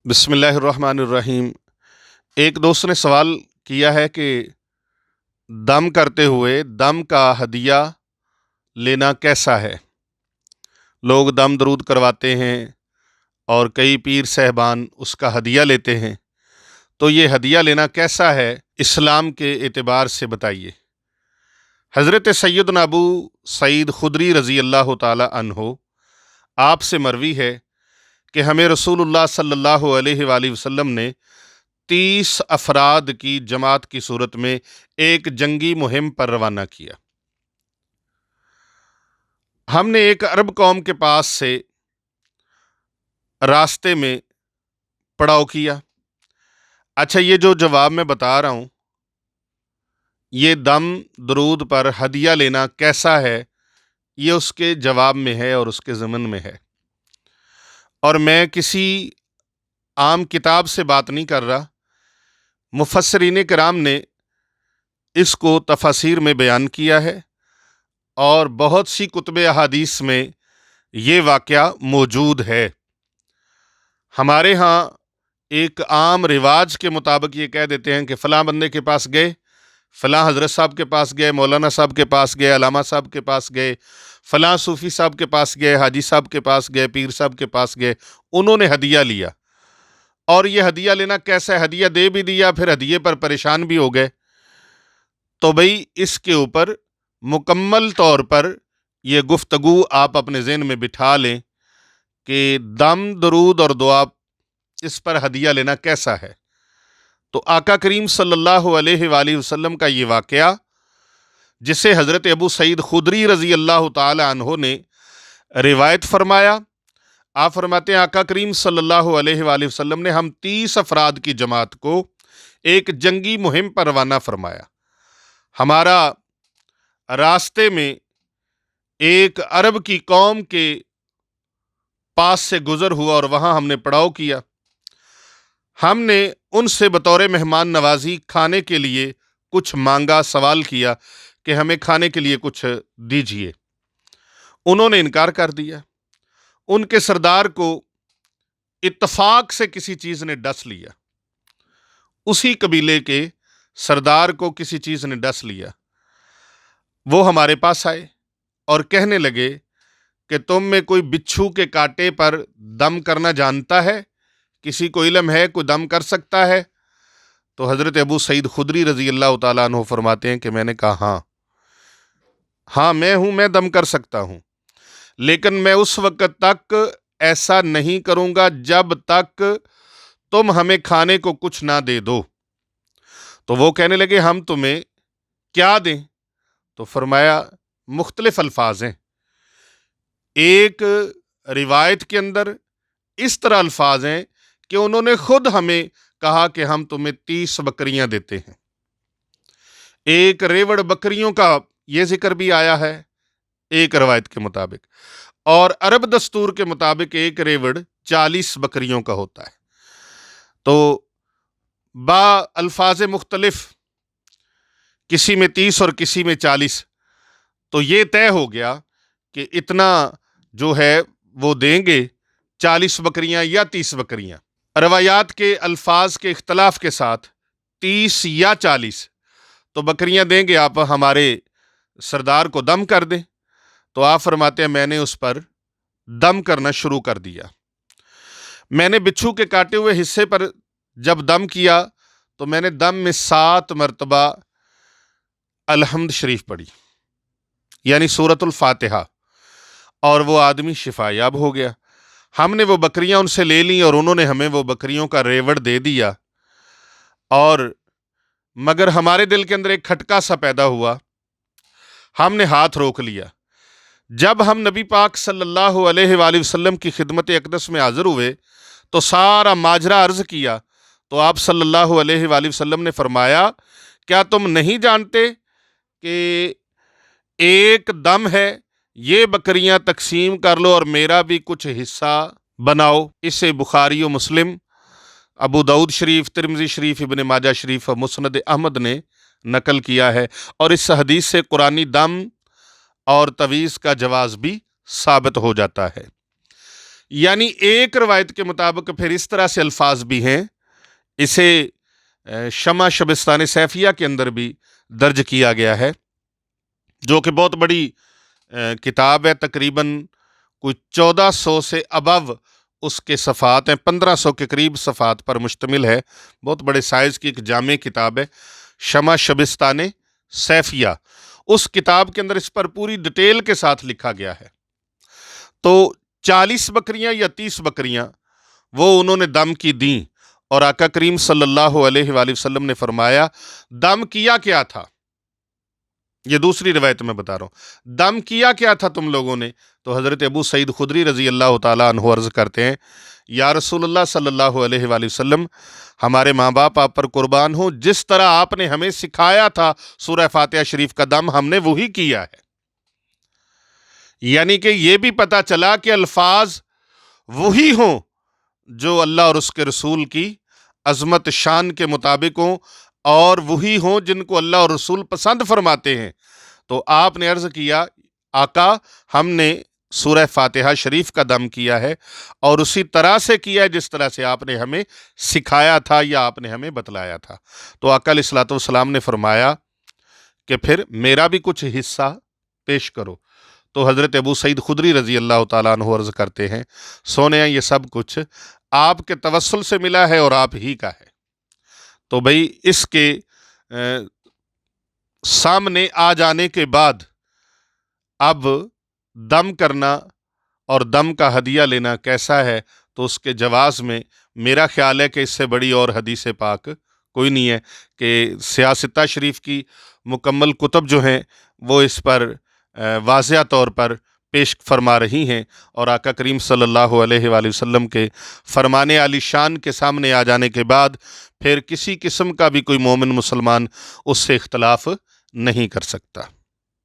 بسم اللہ الرحمن الرحیم۔ ایک دوست نے سوال کیا ہے کہ دم کرتے ہوئے دم کا ہدیہ لینا کیسا ہے؟ لوگ دم درود کرواتے ہیں اور کئی پیر صاحبان اس کا ہدیہ لیتے ہیں، تو یہ ہدیہ لینا کیسا ہے اسلام کے اعتبار سے بتائیے۔ حضرت سیدنا ابو سعید خدری رضی اللہ تعالی عنہ آپ سے مروی ہے کہ ہمیں رسول اللہ صلی اللہ علیہ وآلہ وسلم نے 30 افراد کی جماعت کی صورت میں ایک جنگی مہم پر روانہ کیا۔ ہم نے ایک عرب قوم کے پاس سے راستے میں پڑاؤ کیا۔ اچھا، یہ جو جواب میں بتا رہا ہوں، یہ دم درود پر ہدیہ لینا کیسا ہے، یہ اس کے جواب میں ہے اور اس کے ضمن میں ہے، اور میں کسی عام کتاب سے بات نہیں کر رہا۔ مفسرین کرام نے اس کو تفاسیر میں بیان کیا ہے اور بہت سی کتب احادیث میں یہ واقعہ موجود ہے۔ ہمارے ہاں ایک عام رواج کے مطابق یہ کہہ دیتے ہیں کہ فلاں بندے کے پاس گئے، فلاں حضرت صاحب کے پاس گئے، مولانا صاحب کے پاس گئے، علامہ صاحب کے پاس گئے، فلاں صوفی صاحب کے پاس گئے، حاجی صاحب کے پاس گئے، پیر صاحب کے پاس گئے، انہوں نے ہدیہ لیا۔ اور یہ ہدیہ لینا کیسا ہے؟ ہدیہ دے بھی دیا، پھر ہدیے پر پریشان بھی ہو گئے۔ تو بھئی اس کے اوپر مکمل طور پر یہ گفتگو آپ اپنے ذہن میں بٹھا لیں کہ دم درود اور دعا اس پر ہدیہ لینا کیسا ہے۔ تو آقا کریم صلی اللہ علیہ وآلہ وسلم کا یہ واقعہ، جسے حضرت ابو سعید خدری رضی اللہ تعالی عنہ نے روایت فرمایا، آپ فرماتے ہیں آقا کریم صلی اللہ علیہ وآلہ وسلم نے ہم 30 افراد کی جماعت کو ایک جنگی مہم پر روانہ فرمایا۔ ہمارا راستے میں ایک عرب کی قوم کے پاس سے گزر ہوا اور وہاں ہم نے پڑاؤ کیا۔ ہم نے ان سے بطور مہمان نوازی کھانے کے لیے کچھ مانگا، سوال کیا کہ ہمیں کھانے کے لیے کچھ دیجیے۔ انہوں نے انکار کر دیا۔ ان کے سردار کو اتفاق سے کسی چیز نے ڈس لیا، اسی قبیلے کے سردار کو کسی چیز نے ڈس لیا۔ وہ ہمارے پاس آئے اور کہنے لگے کہ تم میں کوئی بچھو کے کانٹے پر دم کرنا جانتا ہے؟ کسی کو علم ہے کوئی دم کر سکتا ہے؟ تو حضرت ابو سعید خدری رضی اللہ تعالیٰ عنہ فرماتے ہیں کہ میں نے کہا ہاں میں دم کر سکتا ہوں، لیکن میں اس وقت تک ایسا نہیں کروں گا جب تک تم ہمیں کھانے کو کچھ نہ دے دو۔ تو وہ کہنے لگے ہم تمہیں کیا دیں؟ تو فرمایا مختلف الفاظ ہیں۔ ایک روایت کے اندر اس طرح الفاظ ہیں کہ انہوں نے خود ہمیں کہا کہ ہم تمہیں 30 بکریاں دیتے ہیں۔ ایک ریوڑ بکریوں کا یہ ذکر بھی آیا ہے ایک روایت کے مطابق، اور عرب دستور کے مطابق ایک ریوڑ 40 بکریوں کا ہوتا ہے۔ تو با الفاظ مختلف، کسی میں 30 اور کسی میں 40، تو یہ طے ہو گیا کہ اتنا جو ہے وہ دیں گے، 40 بکریاں یا 30 بکریاں۔ روایات کے الفاظ کے اختلاف کے ساتھ 30 یا 40 تو بکریاں دیں گے، آپ ہمارے سردار کو دم کر دیں۔ تو آپ فرماتے ہیں میں نے اس پر دم کرنا شروع کر دیا۔ میں نے بچھو کے کاٹے ہوئے حصے پر جب دم کیا تو میں نے دم میں 7 مرتبہ الحمد شریف پڑھی، یعنی سورۃ الفاتحہ، اور وہ آدمی شفا یاب ہو گیا۔ ہم نے وہ بکریاں ان سے لے لیں اور انہوں نے ہمیں وہ بکریوں کا ریوڑ دے دیا، اور مگر ہمارے دل کے اندر ایک کھٹکا سا پیدا ہوا۔ ہم نے ہاتھ روک لیا۔ جب ہم نبی پاک صلی اللہ علیہ وآلہ وسلم کی خدمت اقدس میں حاضر ہوئے تو سارا ماجرا عرض کیا، تو آپ صلی اللہ علیہ وآلہ وسلم نے فرمایا کیا تم نہیں جانتے کہ ایک دم ہے، یہ بکریاں تقسیم کر لو اور میرا بھی کچھ حصہ بناؤ۔ اسے بخاری و مسلم، ابو داؤد شریف، ترمذی شریف، ابن ماجہ شریف اور مسند احمد نے نقل کیا ہے، اور اس حدیث سے قرآنی دم اور تویز کا جواز بھی ثابت ہو جاتا ہے۔ یعنی ایک روایت کے مطابق پھر اس طرح سے الفاظ بھی ہیں، اسے شمع شبستان سیفیہ کے اندر بھی درج کیا گیا ہے، جو کہ بہت بڑی کتاب ہے، تقریباً کوئی 1400 سے ابو اس کے صفحات ہیں، 1500 کے قریب صفحات پر مشتمل ہے، بہت بڑے سائز کی ایک جامع کتاب ہے شمع شبستان سیفیہ۔ اس کتاب کے اندر اس پر پوری ڈیٹیل کے ساتھ لکھا گیا ہے۔ تو 40 بکریاں یا 30 بکریاں وہ انہوں نے دم کی دیں، اور آقا کریم صلی اللہ علیہ وآلہ وسلم نے فرمایا دم کیا کیا تھا؟ یہ دوسری روایت میں بتا رہا ہوں، دم کیا کیا تھا تم لوگوں نے؟ تو حضرت ابو سعید خدری رضی اللہ تعالیٰ عنہ عرض کرتے ہیں، یا رسول اللہ صلی اللہ علیہ وآلہ وسلم، ہمارے ماں باپ آپ پر قربان ہوں، جس طرح آپ نے ہمیں سکھایا تھا سورہ فاتحہ شریف کا دم، ہم نے وہی کیا ہے۔ یعنی کہ یہ بھی پتہ چلا کہ الفاظ وہی ہوں جو اللہ اور اس کے رسول کی عظمت شان کے مطابق ہوں، اور وہی ہوں جن کو اللہ اور رسول پسند فرماتے ہیں۔ تو آپ نے عرض کیا آقا ہم نے سورہ فاتحہ شریف کا دم کیا ہے، اور اسی طرح سے کیا ہے جس طرح سے آپ نے ہمیں سکھایا تھا یا آپ نے ہمیں بتلایا تھا۔ تو آقا علیہ الصلوۃ والسلام نے فرمایا کہ پھر میرا بھی کچھ حصہ پیش کرو۔ تو حضرت ابو سعید خدری رضی اللہ تعالیٰ عنہ عرض کرتے ہیں، سونے یہ سب کچھ آپ کے توسل سے ملا ہے اور آپ ہی کا ہے۔ تو بھئی اس کے سامنے آ جانے کے بعد اب دم کرنا اور دم کا ہدیہ لینا کیسا ہے؟ تو اس کے جواز میں میرا خیال ہے کہ اس سے بڑی اور حدیث پاک کوئی نہیں ہے، کہ سیاستہ شریف کی مکمل کتب جو ہیں وہ اس پر واضح طور پر پیش فرما رہی ہیں، اور آقا کریم صلی اللہ علیہ وآلہ وسلم کے فرمان عالی شان کے سامنے آ جانے کے بعد پھر کسی قسم کا بھی کوئی مومن مسلمان اس سے اختلاف نہیں کر سکتا۔